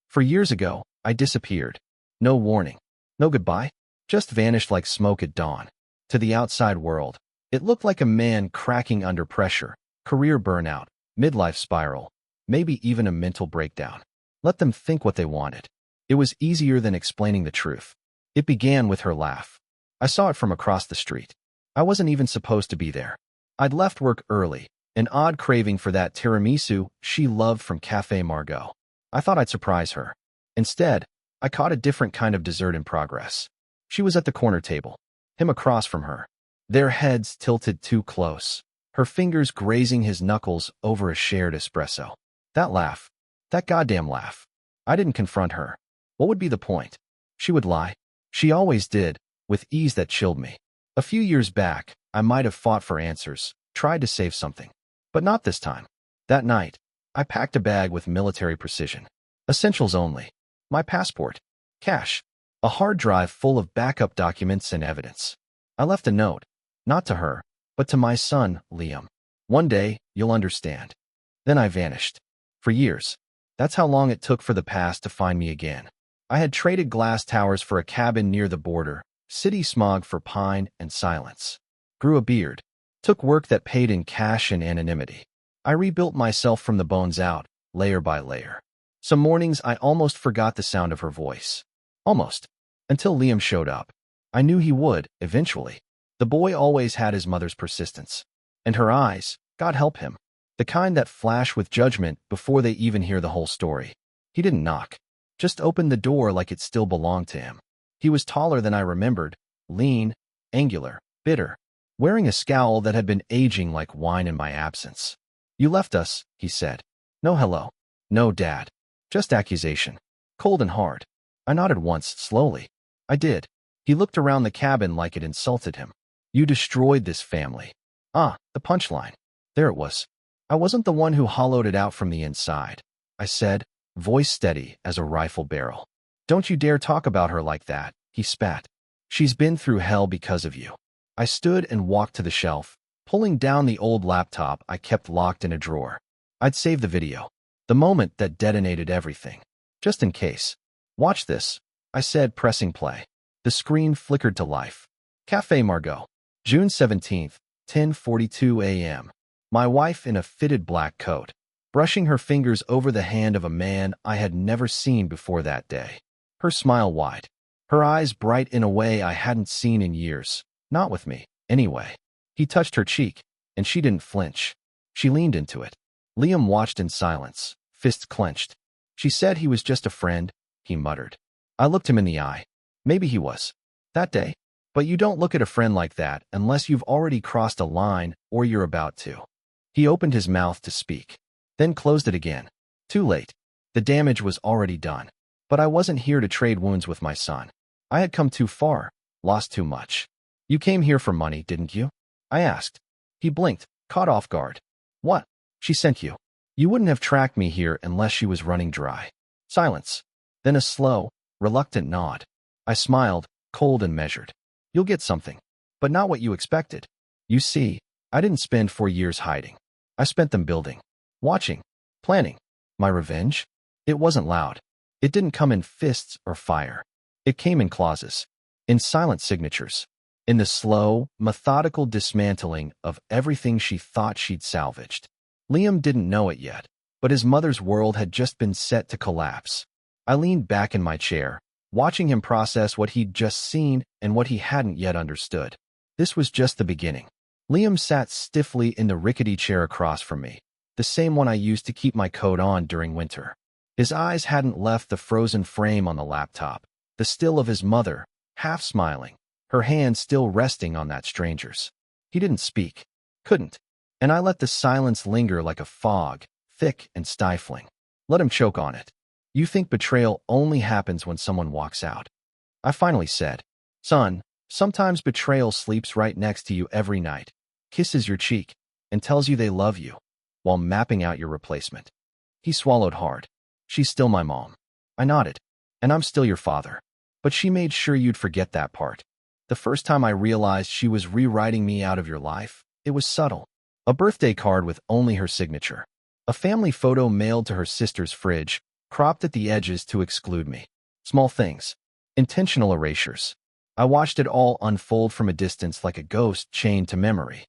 For years ago, I disappeared. No warning. No goodbye. Just vanished like smoke at dawn. To the outside world, it looked like a man cracking under pressure, career burnout, midlife spiral, maybe even a mental breakdown. Let them think what they wanted. It was easier than explaining the truth. It began with her laugh. I saw it from across the street. I wasn't even supposed to be there. I'd left work early, an odd craving for that tiramisu she loved from Café Margot. I thought I'd surprise her. Instead, I caught a different kind of dessert in progress. She was at the corner table, him across from her, their heads tilted too close, her fingers grazing his knuckles over a shared espresso. That laugh. That goddamn laugh. I didn't confront her. What would be the point? She would lie. She always did, with ease that chilled me. A few years back, I might have fought for answers, tried to save something. But not this time. That night, I packed a bag with military precision. Essentials only. My passport. Cash. A hard drive full of backup documents and evidence. I left a note, not to her, but to my son, Liam. One day, you'll understand. Then I vanished. For years. That's how long it took for the past to find me again. I had traded glass towers for a cabin near the border, city smog for pine and silence. Grew a beard. Took work that paid in cash and anonymity. I rebuilt myself from the bones out, layer by layer. Some mornings I almost forgot the sound of her voice. Almost. Until Liam showed up. I knew he would, eventually. The boy always had his mother's persistence. And her eyes, God help him. The kind that flash with judgment before they even hear the whole story. He didn't knock. Just opened the door like it still belonged to him. He was taller than I remembered, lean, angular, bitter, wearing a scowl that had been aging like wine in my absence. You left us, he said. No hello. No dad. Just accusation. Cold and hard. I nodded once, slowly. I did. He looked around the cabin like it insulted him. You destroyed this family. Ah, the punchline. There it was. I wasn't the one who hollowed it out from the inside. I said, voice steady as a rifle barrel. Don't you dare talk about her like that, he spat. She's been through hell because of you. I stood and walked to the shelf, pulling down the old laptop I kept locked in a drawer. I'd save the video. The moment that detonated everything. Just in case. Watch this, I said, pressing play. The screen flickered to life. Café Margot. June 17th, 10:42 a.m. My wife in a fitted black coat, brushing her fingers over the hand of a man I had never seen before that day. Her smile wide. Her eyes bright in a way I hadn't seen in years. Not with me, anyway. He touched her cheek, and she didn't flinch. She leaned into it. Liam watched in silence, fists clenched. She said he was just a friend, he muttered. I looked him in the eye. Maybe he was. That day. But you don't look at a friend like that unless you've already crossed a line or you're about to. He opened his mouth to speak, then closed it again. Too late. The damage was already done. But I wasn't here to trade wounds with my son. I had come too far, lost too much. You came here for money, didn't you? I asked. He blinked, caught off guard. What? She sent you. You wouldn't have tracked me here unless she was running dry. Silence. Then a slow, reluctant nod. I smiled, cold and measured. You'll get something. But not what you expected. You see, I didn't spend 4 years hiding. I spent them building, watching, planning. My revenge? It wasn't loud. It didn't come in fists or fire. It came in clauses, in silent signatures, in the slow, methodical dismantling of everything she thought she'd salvaged. Liam didn't know it yet, but his mother's world had just been set to collapse. I leaned back in my chair, watching him process what he'd just seen and what he hadn't yet understood. This was just the beginning. Liam sat stiffly in the rickety chair across from me, the same one I used to keep my coat on during winter. His eyes hadn't left the frozen frame on the laptop, the still of his mother, half smiling, her hand still resting on that stranger's. He didn't speak. Couldn't. And I let the silence linger like a fog, thick and stifling. Let him choke on it. You think betrayal only happens when someone walks out. I finally said, Son, sometimes betrayal sleeps right next to you every night, kisses your cheek, and tells you they love you, while mapping out your replacement. He swallowed hard. She's still my mom. I nodded. And I'm still your father. But she made sure you'd forget that part. The first time I realized she was rewriting me out of your life, it was subtle. A birthday card with only her signature. A family photo mailed to her sister's fridge, cropped at the edges to exclude me. Small things. Intentional erasures. I watched it all unfold from a distance like a ghost chained to memory.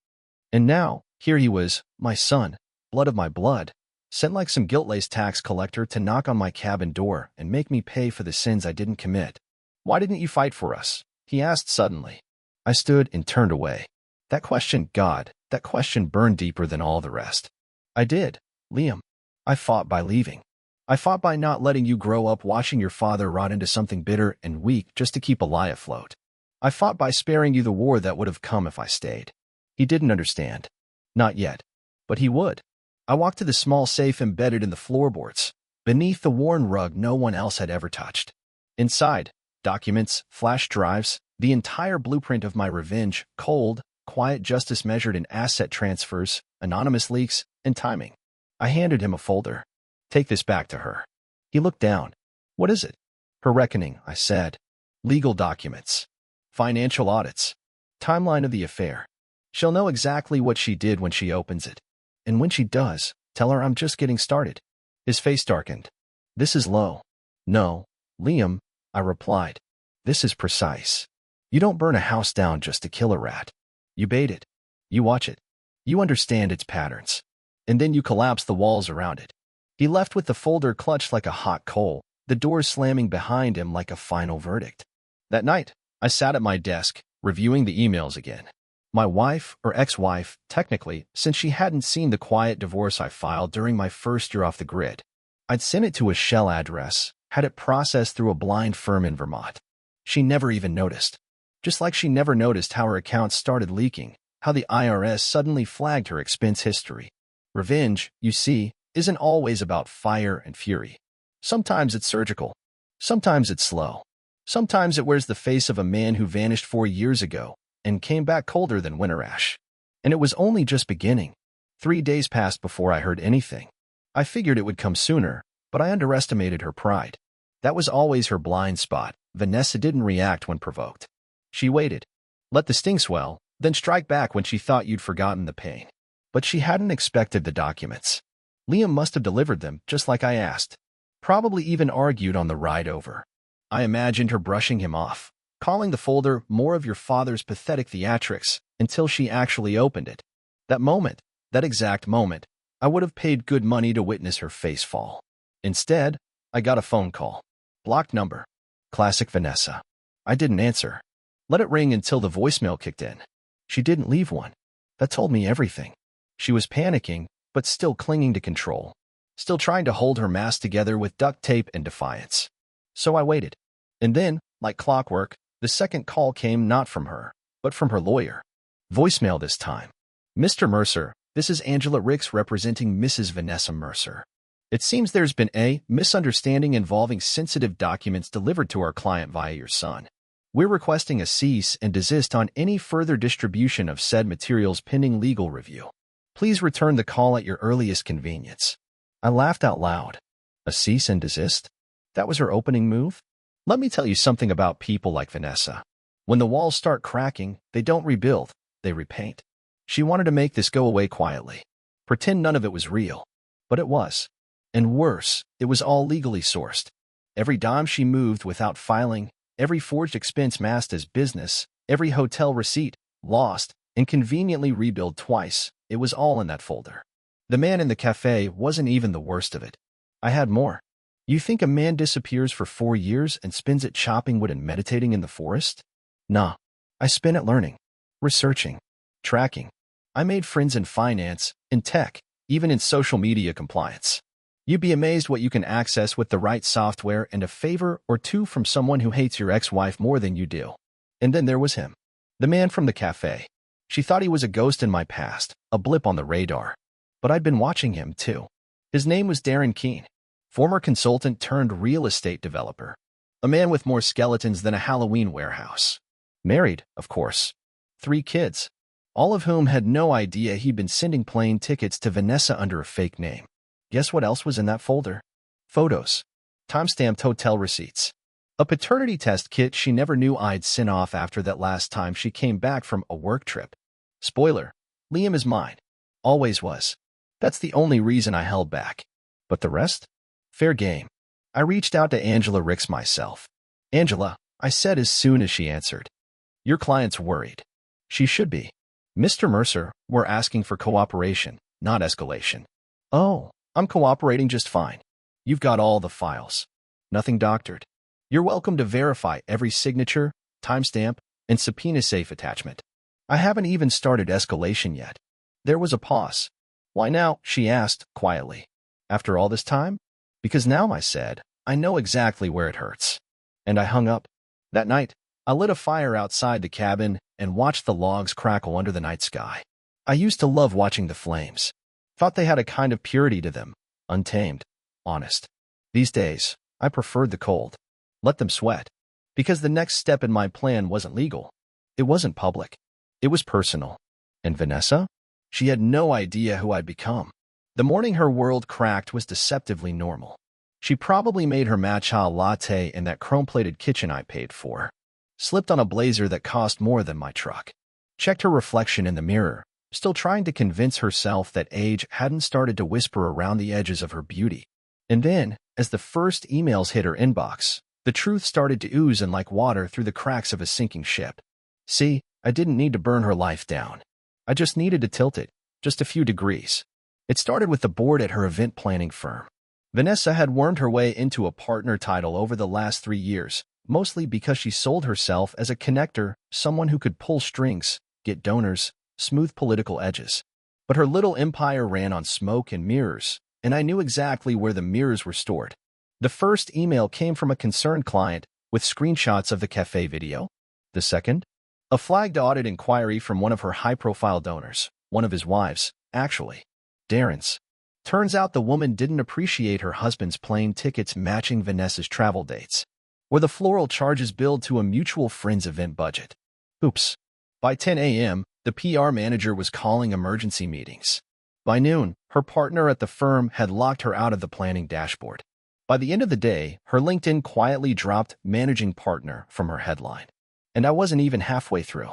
And now, here he was, my son, blood of my blood, sent like some guilt-laced tax collector to knock on my cabin door and make me pay for the sins I didn't commit. Why didn't you fight for us? He asked suddenly. I stood and turned away. That question, God, that question burned deeper than all the rest. I did, Liam. I fought by leaving. I fought by not letting you grow up watching your father rot into something bitter and weak just to keep a lie afloat. I fought by sparing you the war that would have come if I stayed. He didn't understand. Not yet. But he would. I walked to the small safe embedded in the floorboards, beneath the worn rug no one else had ever touched. Inside, documents, flash drives, the entire blueprint of my revenge, cold, quiet justice measured in asset transfers, anonymous leaks, and timing. I handed him a folder. Take this back to her. He looked down. What is it? Her reckoning, I said. Legal documents. Financial audits. Timeline of the affair. She'll know exactly what she did when she opens it. And when she does, tell her I'm just getting started. His face darkened. This is low. No, Liam, I replied. This is precise. You don't burn a house down just to kill a rat. You bait it. You watch it. You understand its patterns. And then you collapse the walls around it. He left with the folder clutched like a hot coal, the doors slamming behind him like a final verdict. That night, I sat at my desk, reviewing the emails again. My wife, or ex-wife, technically, since she hadn't seen the quiet divorce I filed during my first year off the grid. I'd sent it to a shell address, had it processed through a blind firm in Vermont. She never even noticed. Just like she never noticed how her accounts started leaking, how the IRS suddenly flagged her expense history. Revenge, you see, isn't always about fire and fury. Sometimes it's surgical. Sometimes it's slow. Sometimes it wears the face of a man who vanished 4 years ago and came back colder than winter ash. And it was only just beginning. 3 days passed before I heard anything. I figured it would come sooner, but I underestimated her pride. That was always her blind spot. Vanessa didn't react when provoked. She waited. Let the sting swell, then strike back when she thought you'd forgotten the pain. But she hadn't expected the documents. Liam must have delivered them, just like I asked. Probably even argued on the ride over. I imagined her brushing him off, calling the folder more of your father's pathetic theatrics, until she actually opened it. That moment, that exact moment, I would have paid good money to witness her face fall. Instead, I got a phone call. Blocked number. Classic Vanessa. I didn't answer. Let it ring until the voicemail kicked in. She didn't leave one. That told me everything. She was panicking, but still clinging to control. Still trying to hold her mask together with duct tape and defiance. So I waited. And then, like clockwork, the second call came not from her, but from her lawyer. Voicemail this time. Mr. Mercer, this is Angela Ricks representing Mrs. Vanessa Mercer. It seems there's been a misunderstanding involving sensitive documents delivered to our client via your son. We're requesting a cease and desist on any further distribution of said materials pending legal review. Please return the call at your earliest convenience. I laughed out loud. A cease and desist? That was her opening move? Let me tell you something about people like Vanessa. When the walls start cracking, they don't rebuild, they repaint. She wanted to make this go away quietly. Pretend none of it was real. But it was. And worse, it was all legally sourced. Every dime she moved without filing, every forged expense masked as business, every hotel receipt, lost, and conveniently rebilled twice, it was all in that folder. The man in the cafe wasn't even the worst of it. I had more. You think a man disappears for 4 years and spends it chopping wood and meditating in the forest? Nah. I spent it learning, researching, tracking. I made friends in finance, in tech, even in social media compliance. You'd be amazed what you can access with the right software and a favor or two from someone who hates your ex-wife more than you do. And then there was him. The man from the cafe. She thought he was a ghost in my past, a blip on the radar. But I'd been watching him, too. His name was Darren Keene, former consultant turned real estate developer. A man with more skeletons than a Halloween warehouse. Married, of course. 3 kids, all of whom had no idea he'd been sending plane tickets to Vanessa under a fake name. Guess what else was in that folder? Photos. Time-stamped hotel receipts. A paternity test kit she never knew I'd sent off after that last time she came back from a work trip. Spoiler, Liam is mine. Always was. That's the only reason I held back. But the rest? Fair game. I reached out to Angela Ricks myself. Angela, I said as soon as she answered. Your client's worried. She should be. Mr. Mercer, we're asking for cooperation, not escalation. Oh, I'm cooperating just fine. You've got all the files. Nothing doctored. You're welcome to verify every signature, timestamp, and subpoena safe attachment. I haven't even started escalation yet. There was a pause. Why now? She asked, quietly. After all this time? Because now, I said, I know exactly where it hurts. And I hung up. That night, I lit a fire outside the cabin and watched the logs crackle under the night sky. I used to love watching the flames. Thought they had a kind of purity to them, untamed, honest. These days, I preferred the cold. Let them sweat. Because the next step in my plan wasn't legal. It wasn't public. It was personal. And Vanessa? She had no idea who I'd become. The morning her world cracked was deceptively normal. She probably made her matcha latte in that chrome-plated kitchen I paid for. Slipped on a blazer that cost more than my truck. Checked her reflection in the mirror, still trying to convince herself that age hadn't started to whisper around the edges of her beauty. And then, as the first emails hit her inbox, the truth started to ooze in like water through the cracks of a sinking ship. See, I didn't need to burn her life down. I just needed to tilt it, just a few degrees. It started with the board at her event planning firm. Vanessa had wormed her way into a partner title over the last 3 years, mostly because she sold herself as a connector, someone who could pull strings, get donors, smooth political edges. But her little empire ran on smoke and mirrors, and I knew exactly where the mirrors were stored. The first email came from a concerned client with screenshots of the cafe video. The second? A flagged audit inquiry from one of her high-profile donors, one of his wives, actually. Darren's. Turns out the woman didn't appreciate her husband's plane tickets matching Vanessa's travel dates, or the floral charges billed to a mutual friend's event budget. Oops. By 10 a.m., the PR manager was calling emergency meetings. By noon, her partner at the firm had locked her out of the planning dashboard. By the end of the day, her LinkedIn quietly dropped managing partner from her headline. And I wasn't even halfway through.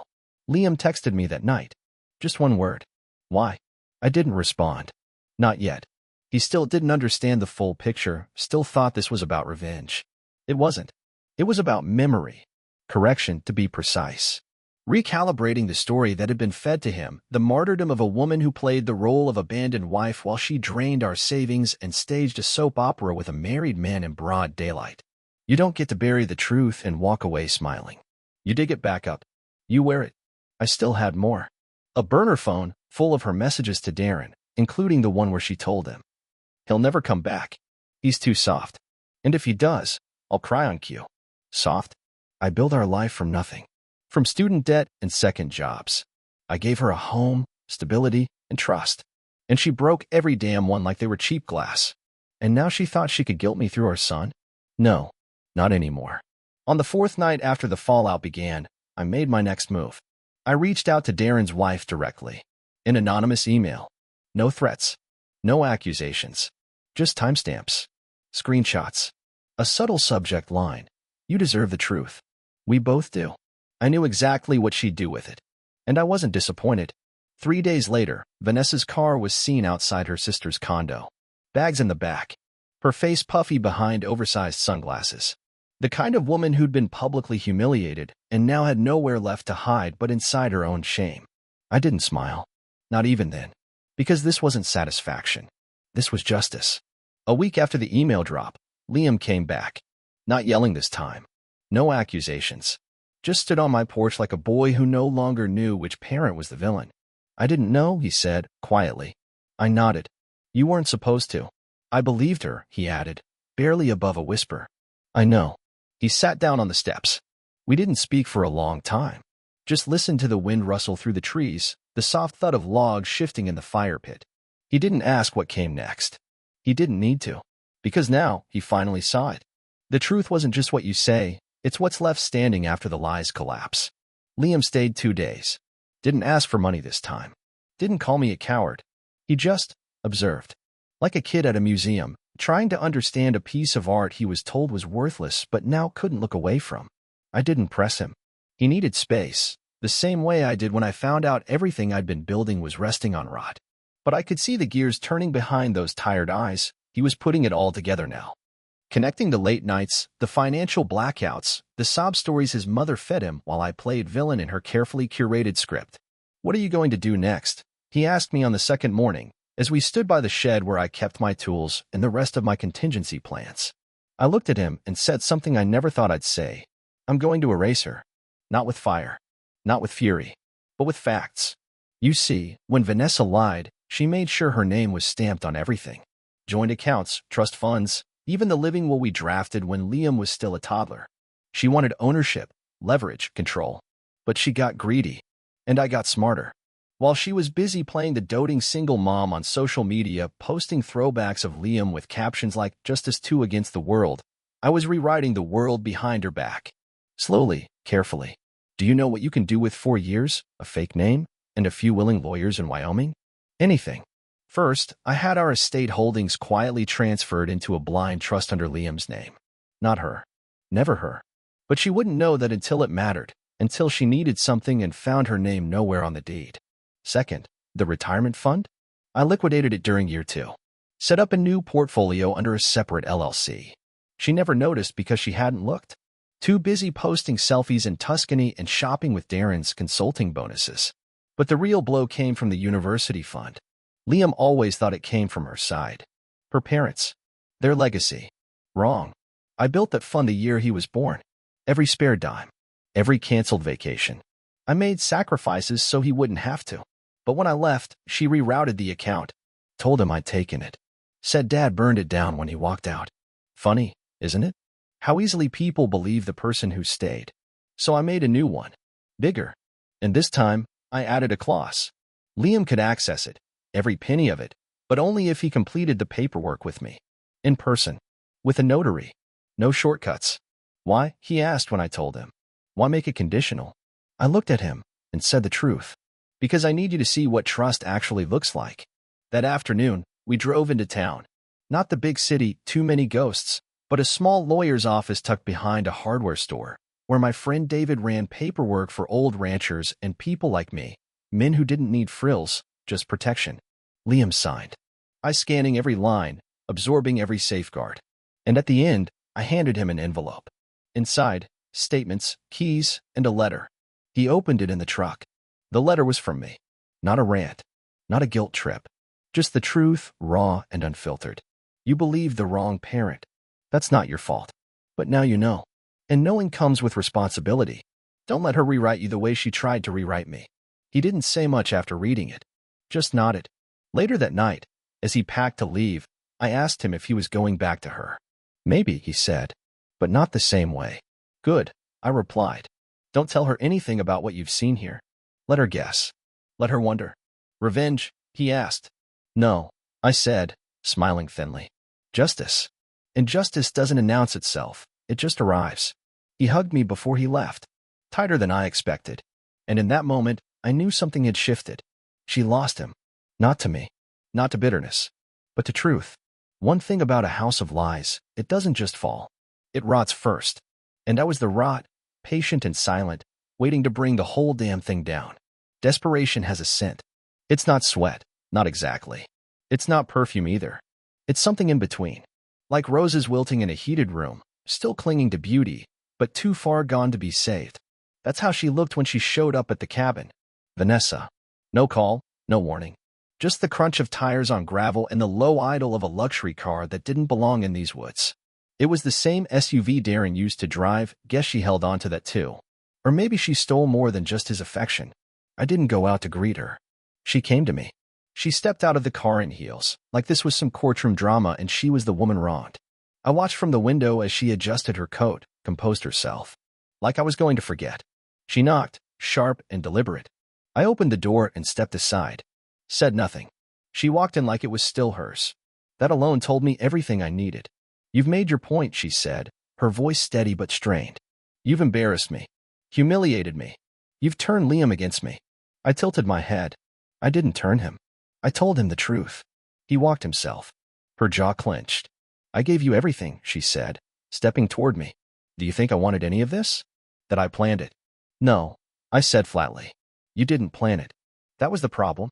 Liam texted me that night. Just one word. Why? I didn't respond. Not yet. He still didn't understand the full picture, still thought this was about revenge. It wasn't. It was about memory. Correction, to be precise. Recalibrating the story that had been fed to him, the martyrdom of a woman who played the role of abandoned wife while she drained our savings and staged a soap opera with a married man in broad daylight. You don't get to bury the truth and walk away smiling. You dig it back up. You wear it. I still had more. A burner phone full of her messages to Darren, including the one where she told him. He'll never come back. He's too soft. And if he does, I'll cry on cue. Soft? I built our life from nothing. From student debt and second jobs. I gave her a home, stability, and trust. And she broke every damn one like they were cheap glass. And now she thought she could guilt me through our son? No, not anymore. On the 4th night after the fallout began, I made my next move. I reached out to Darren's wife directly. An anonymous email. No threats. No accusations. Just timestamps. Screenshots. A subtle subject line. You deserve the truth. We both do. I knew exactly what she'd do with it. And I wasn't disappointed. 3 days later, Vanessa's car was seen outside her sister's condo. Bags in the back. Her face puffy behind oversized sunglasses. The kind of woman who'd been publicly humiliated and now had nowhere left to hide but inside her own shame. I didn't smile. Not even then. Because this wasn't satisfaction. This was justice. A week after the email drop, Liam came back. Not yelling this time. No accusations. Just stood on my porch like a boy who no longer knew which parent was the villain. I didn't know, he said, quietly. I nodded. You weren't supposed to. I believed her, he added, barely above a whisper. I know. He sat down on the steps. We didn't speak for a long time. Just listened to the wind rustle through the trees, the soft thud of logs shifting in the fire pit. He didn't ask what came next. He didn't need to. Because now, he finally saw it. The truth wasn't just what you say, it's what's left standing after the lies collapse. Liam stayed 2 days. Didn't ask for money this time. Didn't call me a coward. He just observed. Like a kid at a museum, trying to understand a piece of art he was told was worthless but now couldn't look away from. I didn't press him. He needed space, the same way I did when I found out everything I'd been building was resting on rot. But I could see the gears turning behind those tired eyes. He was putting it all together now. Connecting the late nights, the financial blackouts, the sob stories his mother fed him while I played villain in her carefully curated script. "What are you going to do next?" he asked me on the second morning, as we stood by the shed where I kept my tools and the rest of my contingency plans. I looked at him and said something I never thought I'd say. "I'm going to erase her. Not with fire. Not with fury. But with facts. You see, when Vanessa lied, she made sure her name was stamped on everything. Joint accounts, trust funds, even the living will we drafted when Liam was still a toddler. She wanted ownership, leverage, control. But she got greedy. And I got smarter. While she was busy playing the doting single mom on social media, posting throwbacks of Liam with captions like "Justice 2 against the world," I was rewriting the world behind her back. Slowly, carefully. Do you know what you can do with 4 years, a fake name, and a few willing lawyers in Wyoming? Anything. First, I had our estate holdings quietly transferred into a blind trust under Liam's name. Not her. Never her. But she wouldn't know that until it mattered, until she needed something and found her name nowhere on the deed. Second, the retirement fund? I liquidated it during year 2. Set up a new portfolio under a separate LLC. She never noticed because she hadn't looked. Too busy posting selfies in Tuscany and shopping with Darren's consulting bonuses. But the real blow came from the university fund. Liam always thought it came from her side. Her parents. Their legacy. Wrong. I built that fund the year he was born. Every spare dime. Every canceled vacation. I made sacrifices so he wouldn't have to. But when I left, she rerouted the account. Told him I'd taken it. Said Dad burned it down when he walked out. Funny, isn't it? How easily people believe the person who stayed. So I made a new one. Bigger. And this time, I added a clause. Liam could access it. Every penny of it, but only if he completed the paperwork with me. In person. With a notary. No shortcuts. Why? He asked when I told him. Why make it conditional? I looked at him and said the truth. Because I need you to see what trust actually looks like. That afternoon, we drove into town. Not the big city, too many ghosts, but a small lawyer's office tucked behind a hardware store, where my friend David ran paperwork for old ranchers and people like me, men who didn't need frills, just protection. Liam signed. I scanning every line, absorbing every safeguard. And at the end, I handed him an envelope. Inside, statements, keys, and a letter. He opened it in the truck. The letter was from me. Not a rant. Not a guilt trip. Just the truth, raw and unfiltered. You believed the wrong parent. That's not your fault. But now you know. And knowing comes with responsibility. Don't let her rewrite you the way she tried to rewrite me. He didn't say much after reading it. Just nodded. Later that night, as he packed to leave, I asked him if he was going back to her. Maybe, he said, but not the same way. Good, I replied. Don't tell her anything about what you've seen here. Let her guess. Let her wonder. Revenge, he asked. No, I said, smiling thinly. Justice. And justice doesn't announce itself, it just arrives. He hugged me before he left, tighter than I expected. And in that moment, I knew something had shifted. She lost him. Not to me. Not to bitterness. But to truth. One thing about a house of lies, it doesn't just fall. It rots first. And I was the rot, patient and silent, waiting to bring the whole damn thing down. Desperation has a scent. It's not sweat, not exactly. It's not perfume either. It's something in between. Like roses wilting in a heated room, still clinging to beauty, but too far gone to be saved. That's how she looked when she showed up at the cabin. Vanessa. No call, no warning. Just the crunch of tires on gravel and the low idle of a luxury car that didn't belong in these woods. It was the same SUV Darren used to drive. Guess she held on to that too. Or maybe she stole more than just his affection. I didn't go out to greet her. She came to me. She stepped out of the car in heels, like this was some courtroom drama and she was the woman wronged. I watched from the window as she adjusted her coat, composed herself. Like I was going to forget. She knocked, sharp and deliberate. I opened the door and stepped aside. Said nothing. She walked in like it was still hers. That alone told me everything I needed. You've made your point, she said, her voice steady but strained. You've embarrassed me. Humiliated me. You've turned Liam against me. I tilted my head. I didn't turn him. I told him the truth. He walked himself. Her jaw clenched. I gave you everything, she said, stepping toward me. Do you think I wanted any of this? That I planned it? No, I said flatly. You didn't plan it. That was the problem.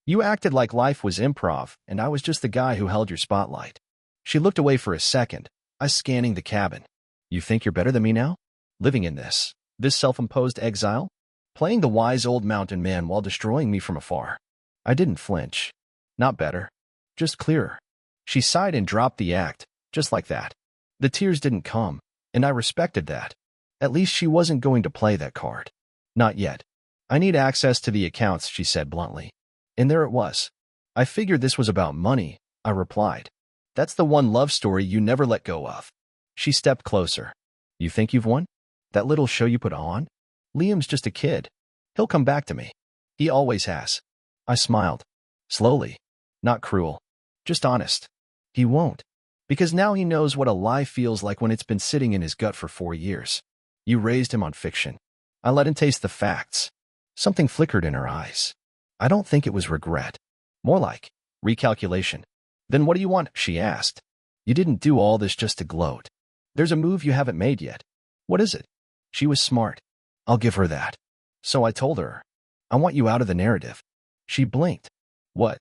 You acted like life was improv, and I was just the guy who held your spotlight. She looked away for a second, I scanning the cabin. You think you're better than me now? Living in this self-imposed exile? Playing the wise old mountain man while destroying me from afar. I didn't flinch. Not better. Just clearer. She sighed and dropped the act, just like that. The tears didn't come, and I respected that. At least she wasn't going to play that card. Not yet. I need access to the accounts, she said bluntly. And there it was. I figured this was about money, I replied. That's the one love story you never let go of. She stepped closer. You think you've won? That little show you put on? Liam's just a kid. He'll come back to me. He always has. I smiled. Slowly. Not cruel. Just honest. He won't. Because now he knows what a lie feels like when it's been sitting in his gut for 4 years. You raised him on fiction. I let him taste the facts. Something flickered in her eyes. I don't think it was regret. More like recalculation. Then what do you want? She asked. You didn't do all this just to gloat. There's a move you haven't made yet. What is it? She was smart. I'll give her that. So I told her, I want you out of the narrative. She blinked. What?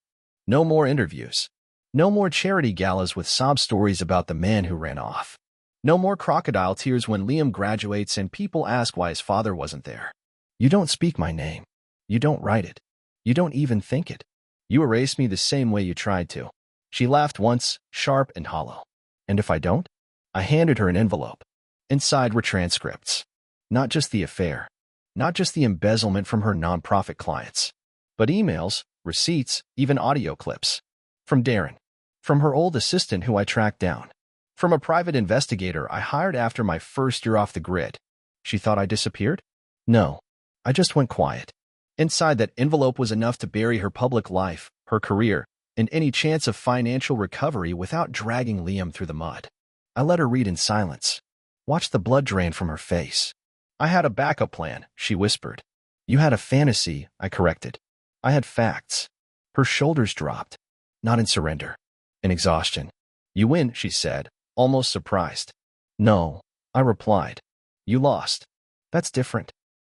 No more interviews. No more charity galas with sob stories about the man who ran off. No more crocodile tears when Liam graduates and people ask why his father wasn't there. You don't speak my name. You don't write it. You don't even think it. You erase me the same way you tried to. She laughed once, sharp and hollow. And if I don't? I handed her an envelope. Inside were transcripts. Not just the affair. Not just the embezzlement from her nonprofit clients. But emails, receipts, even audio clips. From Darren. From her old assistant who I tracked down. From a private investigator I hired after my first year off the grid. She thought I disappeared? No. I just went quiet. Inside that envelope was enough to bury her public life, her career, and any chance of financial recovery without dragging Liam through the mud. I let her read in silence. Watch the blood drain from her face. I had a backup plan, she whispered. You had a fantasy, I corrected. I had facts. Her shoulders dropped. Not in surrender. In exhaustion. You win, she said, almost surprised. No, I replied. You lost. That's different.